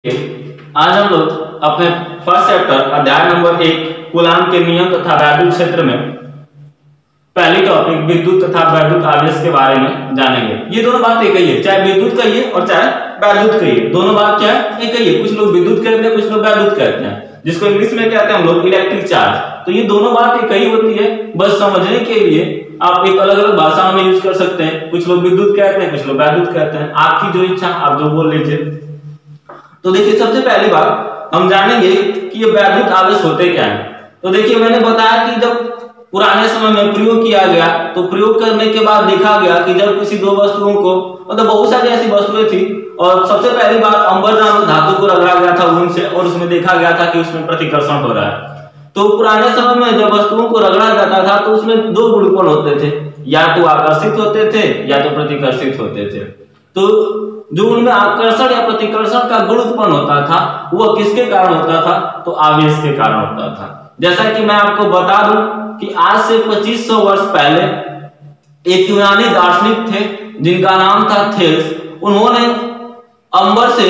आज हम लोग अपने फर्स्ट चैप्टर अध्याय नंबर 1 कूलाम के नियम तथा वैद्युत क्षेत्र में पहली टॉपिक विद्युत तथा वैद्युत आवेश के बारे में जानेंगे। ये दोनों बात एक ही है, चाहे विद्युत कहिए और चाहे वैद्युत कहिए, दोनों बात क्या है, एक ही है। कुछ लोग विद्युत कहते हैं, कुछ लोग वैद्युत कहते हैं, जिसको इंग्लिश में कहते हैं हम लोग इलेक्ट्रिक चार्ज। तो ये दोनों बात एक ही होती है, बस समझने के लिए आप एक अलग अलग भाषा में यूज कर सकते हैं। कुछ लोग विद्युत कहते हैं, कुछ लोग वैद्युत कहते हैं, आपकी जो इच्छा आप जो बोल लीजिए। तो देखिए, सबसे पहली बात हम जानेंगे कि ये वैद्युत आवेश होते क्या है। तो देखिए, मैंने बताया कि जब पुराने समय में प्रयोग किया गया तो प्रयोग करने के बाद देखा गया कि जब किसी दो वस्तुओं को, मतलब बहुत सारी ऐसी वस्तुएं थी, और सबसे पहली बार अंबर नामक धातु को रगड़ा गया था ऊन से, और उसमें देखा गया था कि उसमें प्रतिकर्षण हो रहा है। तो पुराने समय में जब वस्तुओं को रगड़ा जाता था तो उसमें दो गुणकोण होते थे, या तो आकर्षित होते थे या तो प्रतिकर्षित होते थे। तो जो उनमें आकर्षण या प्रतिकर्षण का गुण उत्पन्न होता था वह किसके कारण होता था, तो आवेश के कारण होता था। जैसा कि मैं आपको बता दूं कि आज से 2500 वर्ष पहले एक यूनानी दार्शनिक थे जिनका नाम था थेल्स। उन्होंने अंबर से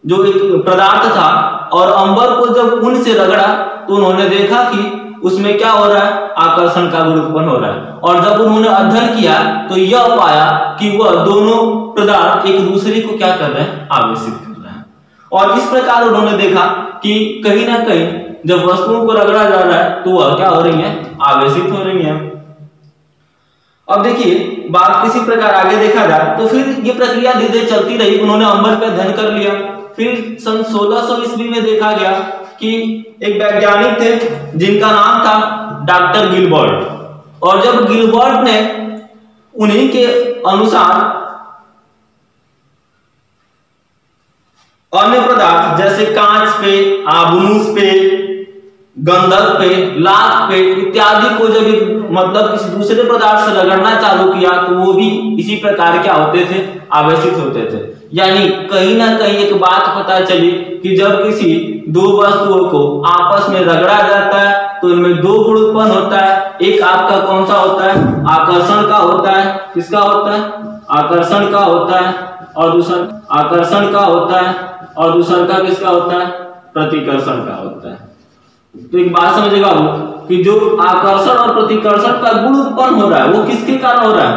जो एक पदार्थ था और अंबर को जब ऊन से रगड़ा तो उन्होंने देखा कि उसमें क्या हो रहा है, आकर्षण का गुण उत्पन्न हो रहा है। और जब उन्होंने अध्ययन किया तो यह पाया कि वह दोनों पदार्थ एक दूसरे को क्या कर रहे हैं, आवेशित कर रहे हैं। और इस प्रकार उन्होंने देखा कि कहीं ना कहीं जब वस्तुओं को रगड़ा जा रहा है तो वह क्या हो रही है, आवेशित हो रही है। अब देखिए, बात किसी प्रकार आगे देखा जाए तो फिर ये प्रक्रिया धीरे धीरे चलती रही। उन्होंने अंबर पे अध्ययन कर लिया। फिर सन 1600 ईस्वी में देखा गया कि एक वैज्ञानिक थे जिनका नाम था डॉक्टर गिलबर्ट। और जब गिलबर्ट ने उन्हीं के अनुसार अन्य पदार्थ जैसे कांच पे, आबनूस पे, गंधक पे, लाख पे इत्यादि को जब मतलब किसी दूसरे पदार्थ से रगड़ना चालू किया तो वो भी इसी प्रकार क्या होते थे, आवेशित होते थे। यानी कहीं ना कहीं एक बात पता चली कि जब किसी दो वस्तुओं को आपस में रगड़ा जाता है तो इनमें दो गुण उत्पन्न होता है। एक आपका कौन सा होता है, आकर्षण का होता है। किसका होता है, आकर्षण का होता है। और दूसरा आकर्षण का होता है, और दूसरा का किसका होता है, प्रतिकर्षण का होता है। तो एक बात समझेगा वो कि जो आकर्षण और प्रतिकर्षण का गुण उत्पन्न हो रहा है वो किसके कारण हो रहा है,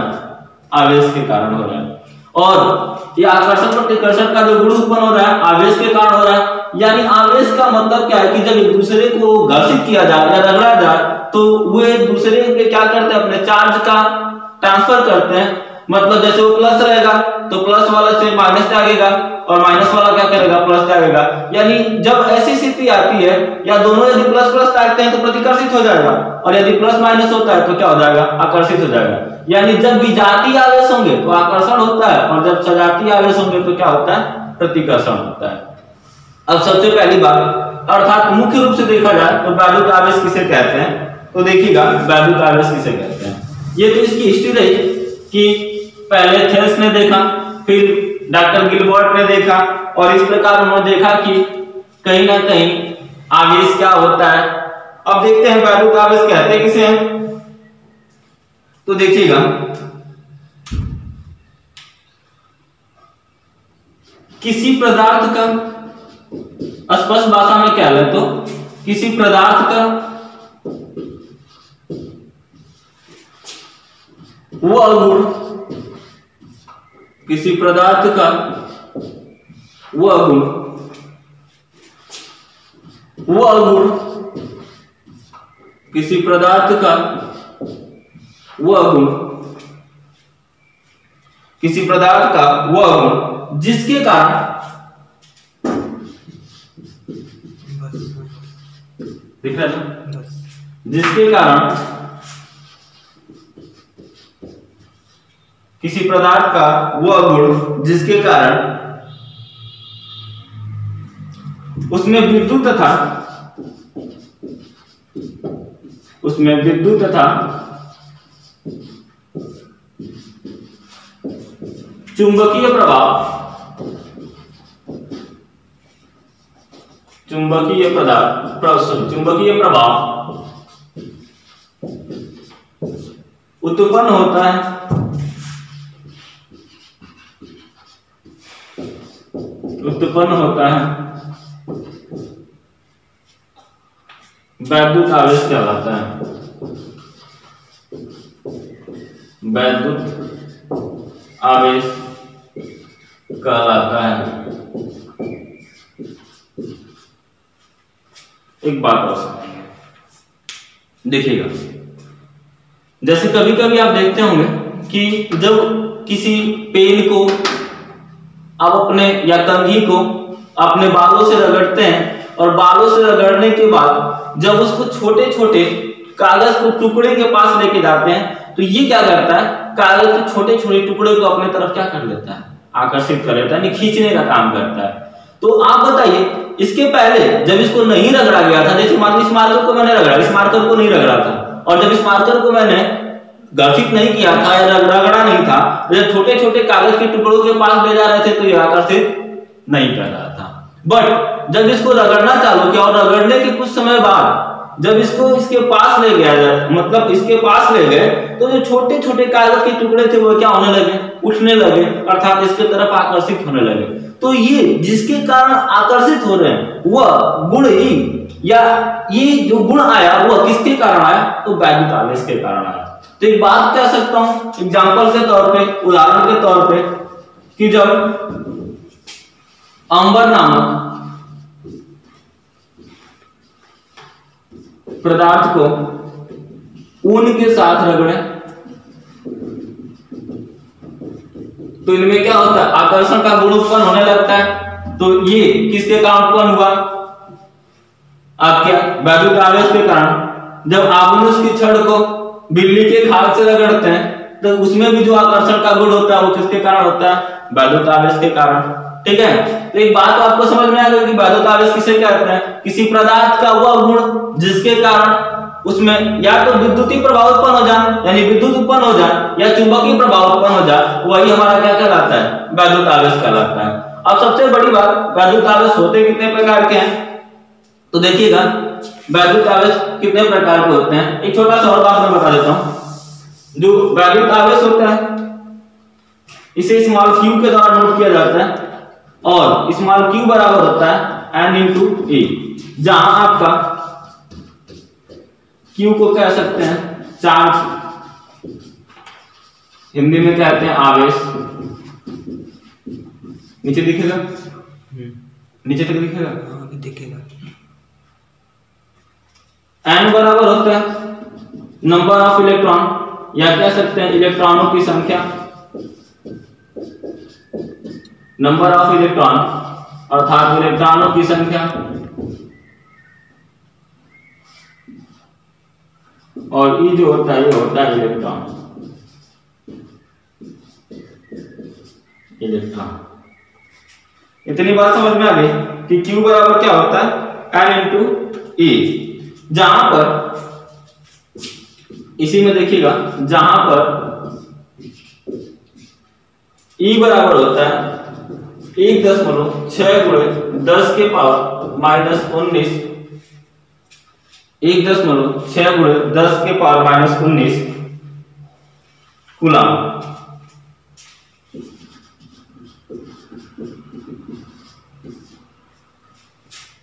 आवेश के कारण हो रहा है। और ये आकर्षण प्रतिकर्षण का जो गुण उत्पन्न हो रहा है आवेश के कारण हो रहा है। यानी आवेश का मतलब क्या है कि जब एक दूसरे को घर्षित किया जाए या रगड़ा जाए तो वो एक दूसरे पे क्या करते हैं, अपने चार्ज का ट्रांसफर करते हैं। मतलब जैसे वो प्लस रहेगा तो प्लस वाला से माइनस त्यागेगा, और माइनस वाला क्या करेगा, प्लस त्यागेगा। यानी जब ऐसी स्थिति आती है या दोनों यदि प्लस प्लस त्यागते हैं तो प्रतिकर्षित हो जाएगा, और यदि प्लस माइनस होता है तो क्या हो जाएगा, आकर्षित हो जाएगा। यानी जब विजातीय आवेश होंगे तो आकर्षण होता है, और जब सजातीय आवेश होंगे तो क्या होता है, प्रतिकर्षण होता है। अब सबसे पहली बात, अर्थात मुख्य रूप से देखा जाए तो वैद्युत आवेश किसे कहते हैं, तो देखिएगा वैद्युत आवेश किसे कहते हैं। ये तो इसकी हिस्ट्री रही कि पहले थेल्स ने देखा, फिर डॉक्टर गिलबर्ट ने देखा, और इस प्रकार उन्होंने देखा कि कहीं ना कहीं आवेश क्या होता है। अब देखते हैं वैद्युत आवेश कहते किसे हैं। तो देखिएगा, किसी पदार्थ का, स्पष्ट भाषा में क्या है, तो किसी पदार्थ का वह गुण, किसी पदार्थ का वह गुण किसी पदार्थ का वह गुण, किसी पदार्थ का वह गुण जिसके कारण, दिख रहा है, जिसके कारण किसी पदार्थ का वह गुण जिसके कारण उसमें विद्युत तथा चुंबकीय प्रभाव उत्पन्न होता है, उत्पन्न होता है वैद्युत आवेश कहलाता है। वैद्युत आवेश कहलाता है। एक बात और देखिएगा, जैसे कभी कभी आप देखते होंगे कि जब किसी पेन को आप अपने या कंघी को अपने बालों से रगड़ते हैं और बालों से रगड़ने के बाद जब उसको छोटे छोटे कागज को टुकड़े के पास लेके जाते हैं तो ये क्या करता है, कागज के छोटे छोटे टुकड़े को अपने तरफ क्या कर लेता है, आकर्षित कर लेता है, खींचने का काम करता है। तो आप बताइए, इसके पहले जब इसको नहीं रगड़ा गया था, जैसे मान लीजिए इस मार्कर को मैंने रगड़ा, इस मार्कर को नहीं रगड़ा था, और जब इस मार्कर को मैंने घर्षित नहीं किया था या रगड़ा नहीं था, जब छोटे छोटे कागज के टुकड़ों के पास ले जा रहे थे तो ये आकर्षित नहीं कर रहा था। बट जब इसको रगड़ना चालू किया और रगड़ने के कुछ समय बाद जब इसको इसके पास ले गया, मतलब इसके पास ले गए, तो जो छोटे छोटे कागज के टुकड़े थे वो क्या होने लगे, उठने लगे, अर्थात इसके तरफ आकर्षित होने लगे। तो ये जिसके कारण आकर्षित हो रहे हैं वह गुण ही, या ये जो गुण आया वह किसके कारण आया, तो वैद्युत आवेश के कारण आया। तो एक बात कह सकता हूं एग्जांपल के तौर पे, उदाहरण के तौर पे, कि जब अंबर नामक पदार्थ को ऊन के साथ रगड़े तो इनमें क्या होता है, आकर्षण का गुण उत्पन्न होने लगता है। तो ये किसके कारण उत्पन्न हुआ, आपके वैद्युत आवेश के कारण। जब आप उसकी छड़ को बिल्ली के खाल से रगड़ते हैं तो उसमें भी जो आकर्षण का गुण होता है वो किसके कारण होता है, वैद्युत आवेश के कारण। ठीक है, तो एक बात आपको समझ में आ गई कि वैद्युत आवेश किसे कहते हैं, किसी पदार्थ का वह गुण जिसके कारण उसमें या तो विद्युतीय प्रभाव उत्पन्न हो जाए, यानी विद्युत उत्पन्न हो जाए, या चुंबकीय प्रभाव उत्पन्न हो जाए, वही हमारा क्या कहलाता है, वैद्युत आवेश कहलाता है। अब सबसे बड़ी बात, वैद्युत आवेश होते कितने प्रकार के हैं, तो देखिएगा वैद्युत आवेश कितने प्रकार के होते हैं। एक छोटा सा और बात मैं बता देता हूं। जो वैद्युत आवेश होता है इसे स्मॉल q के द्वारा नोट किया जाता है, और स्मॉल q बराबर होता है n इंटू ए, जहां आपका q को कह सकते हैं चार्ज, हिंदी में कहते हैं आवेश। नीचे दिखेगा, नीचे तक दिखेगा, दिखेगा। n बराबर होता है नंबर ऑफ इलेक्ट्रॉन, या कह सकते हैं इलेक्ट्रॉनों की संख्या, नंबर ऑफ इलेक्ट्रॉन अर्थात इलेक्ट्रॉनों की संख्या, और ई जो होता है ये होता है इलेक्ट्रॉन। इतनी बात समझ में आ गई कि Q बराबर क्या होता है, n इंटू ए, जहां पर इसी में देखिएगा जहां पर E बराबर होता है 1.6 गुणे 10 के पावर माइनस 19, 1.6 गुणे 10 के पावर माइनस 19 कूलम।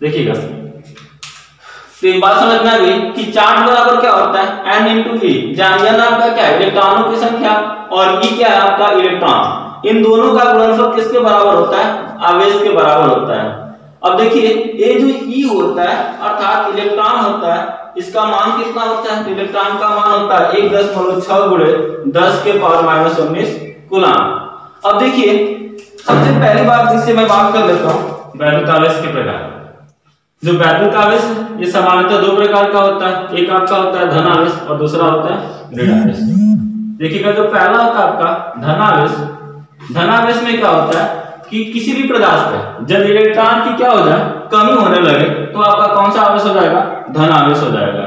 देखिएगा, तो एक बात समझ में आ गई कि चार्ज बराबर क्या होता है, n इंटू ई, जहां n आपका क्या है, इलेक्ट्रॉनों की संख्या, और ई क्या है आपका इलेक्ट्रॉन। इन दोनों का गुणनफल किसके बराबर होता है, आवेश के बराबर होता है। अब देखिए ये जो ई होता है अर्थात इलेक्ट्रॉन होता है, इसका मान कितना होता है, इलेक्ट्रॉन का मान होता है 1.6 गुणे 10 के पावर माइनस 19 कूलम। अब देखिए सबसे पहली बात जिससे मैं बात कर लेता हूं वैद्युत आवेश के प्रकार। जो वैद्युत आवेश ये सामान्यतः दो प्रकार का होता है, एक आपका होता है धन आवेश और दूसरा होता है ऋण आवेश। देखिएगा जो पहला होता है आपका धन आवेश, धन आवेश में क्या होता है कि किसी भी पदार्थ पे जब इलेक्ट्रॉन की क्या हो जाए, कमी होने लगे, तो आपका कौन सा आवेश हो जाएगा, धन आवेश हो जाएगा।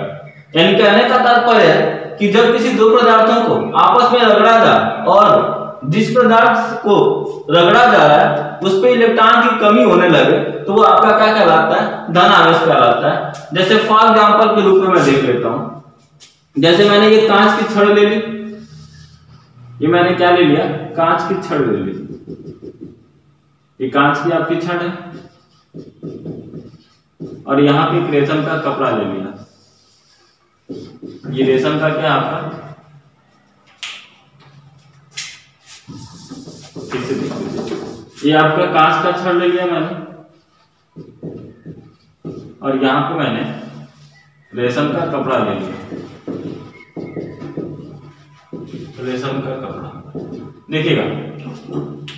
यानी कहने का तात्पर्य है कि जब किसी दो पदार्थों को आपस में रगड़ा जाए और जिस पदार्थ को रगड़ा जा रहा है उस पे इलेक्ट्रॉन की कमी होने लगे, तो वो आपका क्या कहलाता है, धन आवेश कहलाता है। जैसे फॉर एग्जांपल के रूप में मैं देख लेता हूं, जैसे मैंने ये कांच की छड़ ले ली, ये मैंने क्या ले लिया, कांच की छड़ ले ली, ये कांच की आपकी छड़ है और यहाँ पे रेशम का कपड़ा ले लिया। ये रेशम का क्या आपका, ये आपका कांच का छड़ ले लिया मैंने और यहाँ पे मैंने रेशम का कपड़ा ले लिया। रेशम का कपड़ा देखिएगा,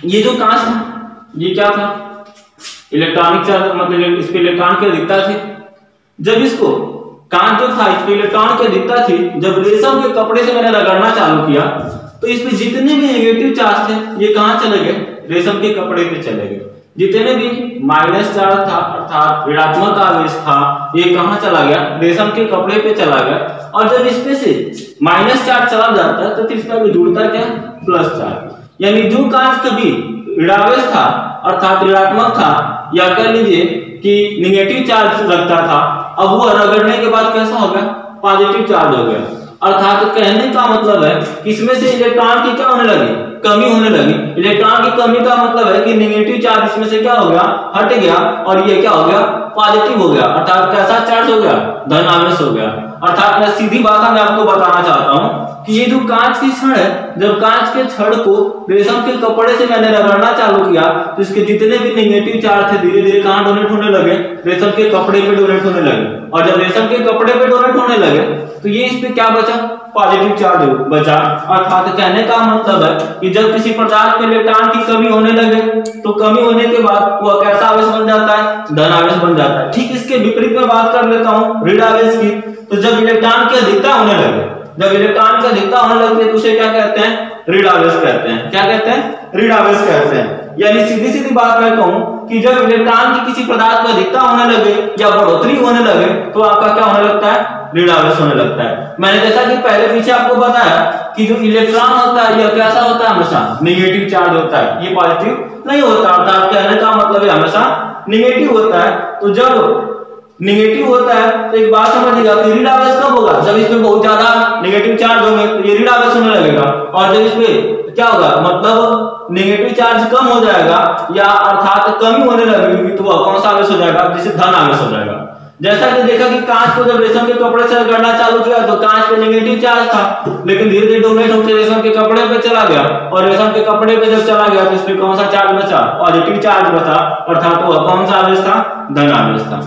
ये जो कांच था ये क्या था, इलेक्ट्रॉनिक चार्ज, मतलब इस पे इलेक्ट्रॉन की अधिकता थी। जब इसको कांच जो था इस पे इलेक्ट्रॉन की अधिकता थी, जब रेशम के कपड़े से मैंने रगड़ना चालू किया तो इसमें जितने भी नेगेटिव चार्ज थे ये कहां चले गए, रेशम के कपड़े पे चले गए। जितने भी माइनस चार्ज था अर्थात ऋणात्मक आवेश था ये कहां चला गया, रेशम के कपड़े पे चला गया। और जब इसमें से माइनस चार्ज चला जाता है तो इसका भी जुड़ता क्या, प्लस चार्ज। यानी जो कांच कभी ऋणावेश था अर्थात ऋणात्मक था या कह लीजिए कि नेगेटिव चार्ज रखता था, अब वो रगड़ने के बाद कैसा हो गया, पॉजिटिव चार्ज हो गया। अर्थात कहने का मतलब है कि इसमें से इलेक्ट्रॉन की क्या होने लगी, कमी होने लगी। इलेक्ट्रॉन की कमी का मतलब है कि नेगेटिव चार्ज इसमें से क्या हो गया, हट गया और ये क्या हो गया, पॉजिटिव हो गया। अर्थात कैसा चार्ज हो गया, धन आवेश हो गया। अर्थात मैं सीधी भाषा में आपको बताना चाहता हूं कि ये जो कांच की छड़ है, जब कांच के छड़ को रेशम के कपड़े से मैंने रगड़ना चालू किया तो इसके जितने भी नेगेटिव चार्ज थे धीरे धीरे कहां डोनेट होने लगे, रेशम के कपड़े पे डोनेट होने लगे। और जब रेशम के कपड़े पे डोनेट होने लगे तो ये इस पे क्या बचा, पॉजिटिव चार्ज बचा। अर्थात कहने का मतलब है कि जब किसी पदार्थ में इलेक्ट्रॉन की कमी होने लगे तो कमी होने के बाद वह कैसा आवेश बन जाता है, धन आवेश बन जाता है। ठीक इसके विपरीत में बात कर लेता हूं ऋण आवेश की। तो जब इलेक्ट्रॉन की अधिकता होने लगे, जब इलेक्ट्रॉन की अधिकता होने लगती है तो उसे क्या कहते हैं, ऋण आवेश कहते हैं। क्या कहते हैं, ऋण आवेश कहते हैं। यानी सीधी सीधी बात मैं कहूं कि जब इलेक्ट्रॉन की किसी पदार्थ में अधिकता होने लगे या बढ़ोतरी होने लगे तो आपका क्या होने लगता है, ऋण आवेश होने लगता है। मैंने जैसा कि पहले पीछे आपको बताया कि जो इलेक्ट्रॉन होता है यह कैसा होता है, हमेशा नेगेटिव चार्ज होता है, ये पॉजिटिव नहीं होता। अर्थात कहने का मतलब है हमेशा नेगेटिव होता है। तो जब नेगेटिव होता है तो एक बात समझिएगा कि ऋण आवेश कब होगा, जब इसमें बहुत ज्यादा नेगेटिव चार्ज होंगे तो ये ऋण आवेश होने लगेगा। और जब इसमें क्या होगा, मतलब नेगेटिव चार्ज कम हो जाएगा या अर्थात कमी होने लगेगी तो वह कौन सा आवेश हो जाएगा, जिसे धन आवेश हो जाएगा। जैसा कि देखा कि कांच को जब रेशम के कपड़े से रगड़ना चालू किया तो कांच पे नेगेटिव चार्ज था, लेकिन धीरे धीरे डोनेट होकर रेशम के कपड़े पे चला गया और रेशम के कपड़े पे जब चला गया तो इस पे कौन सा चार्ज बचा, पॉजिटिव चार्ज बचा। अर्थात वह कौन सा आवेश था, धन आवेश था।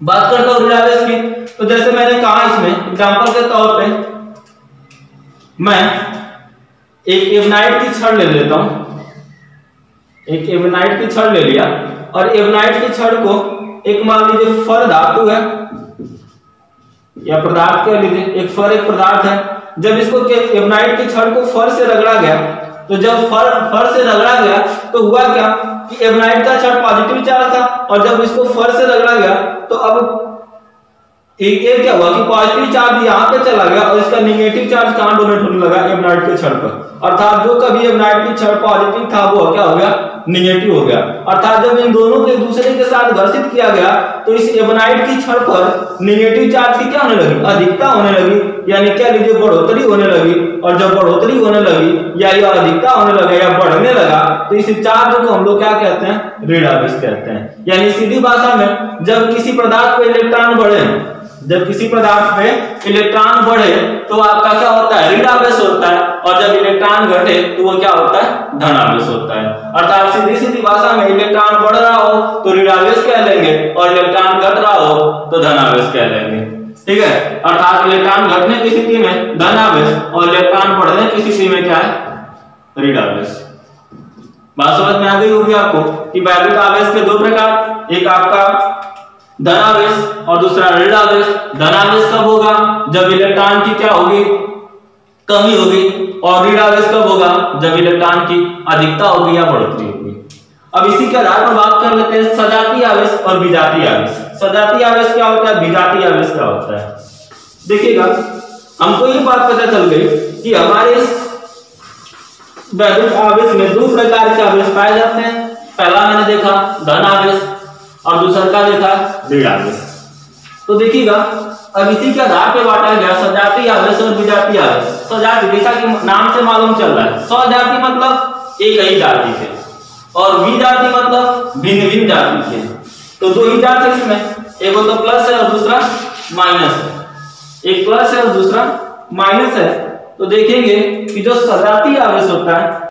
बात करता हूं ऋण आवेश की। तो जैसे मैंने कहा इसमें एग्जांपल के तौर पे मैं एक एवनाइट की छड़ ले लेता हूं, एक एवनाइट की छड़ ले लिया और एवनाइट की छड़ को एक मान लीजिए फर धातु है या पदार्थ कह लीजिए, एक फर एक पदार्थ है। जब इसको एवनाइट की छड़ को फर से रगड़ा गया तो जब फर से रगड़ा गया तो हुआ क्या कि एवनाइट का छड़ पॉजिटिव चार्ज था और जब इसको फर से रगड़ा गया तो अब एक क्या हुआ कि पॉजिटिव चार्ज यहाँ पे चला गया और इसका नेगेटिव चार्ज कहां डोनेट होने लगा, एवनाइट के छड़ पर। अर्थात जो कभी एवनाइट की छड़ पॉजिटिव था वो क्या हो गया, नेगेटिव हो गया। अर्थात जब इन दोनों को एक दूसरे के साथ घर्षित किया गया तो इस एवनाइट की छड़ पर नेगेटिव चार्ज की क्या होने लगी, अधिकता होने लगी, यानी क्या लीजिए बढ़ोतरी होने लगी। और जब बढ़ोतरी होने लगी या अधिकता होने लगा या बढ़ने लगा तो इस चार्ज को हम लोग क्या कहते हैं, ऋण आवेश कहते हैं। यानी सीधी भाषा में जब किसी पदार्थ पे इलेक्ट्रॉन बढ़े, जब किसी पदार्थ में इलेक्ट्रॉन बढ़े तो आपका क्या होता है, ऋण आवेश होता है। और जब इलेक्ट्रॉन घटे तो वो क्या होता है, धन आवेश होता है। अर्थात सीधी सीधी भाषा में इलेक्ट्रॉन बढ़ रहा हो तो ऋण आवेश कह लेंगे और इलेक्ट्रॉन घट रहा हो तो धन आवेश कह लेंगे। ठीक है, अर्थात इलेक्ट्रॉन घटने की स्थिति में धन आवेश और इलेक्ट्रॉन बढ़ने की स्थिति में क्या है, ऋण आवेश। बात समझ में आ गई होगी आपको कि वैद्युत आवेश के दो प्रकार, एक आपका धन आवेश और दूसरा ऋण आवेश। धन आवेश कब होगा, जब इलेक्ट्रॉन की क्या होगी, कमी होगी। और ऋण आवेश कब होगा, जब इलेक्ट्रॉन की अधिकता होगी या बढ़ोतरी होगी। अब इसी के आधार पर बात कर लेते हैं सजातीय आवेश और विजातीय आवेश। सजातीय आवेश क्या होता है, विजातीय आवेश क्या होता है। देखिएगा हमको ये बात पता चल गई कि हमारे वैद्युत आवेश में दो प्रकार के आवेश पाए जाते हैं। पहला मैंने देखा धन आवेश और दूसरा का देखा ऋण आवेश। तो देखिएगा अब इसी के आधार पे बांटा गया सजातीय आवेश और विजातीय आवेश। सजातीय जैसा कि नाम से मालूम चल रहा है, सजातीय मतलब एक ही जाति से, और वी जाति मतलब भिन्न भिन्न जाति के। तो दो ही जाति है इसमें, एक तो प्लस है और दूसरा माइनस है। एक प्लस है और दूसरा माइनस है। तो देखेंगे कि जो सजातीय आवेश होता है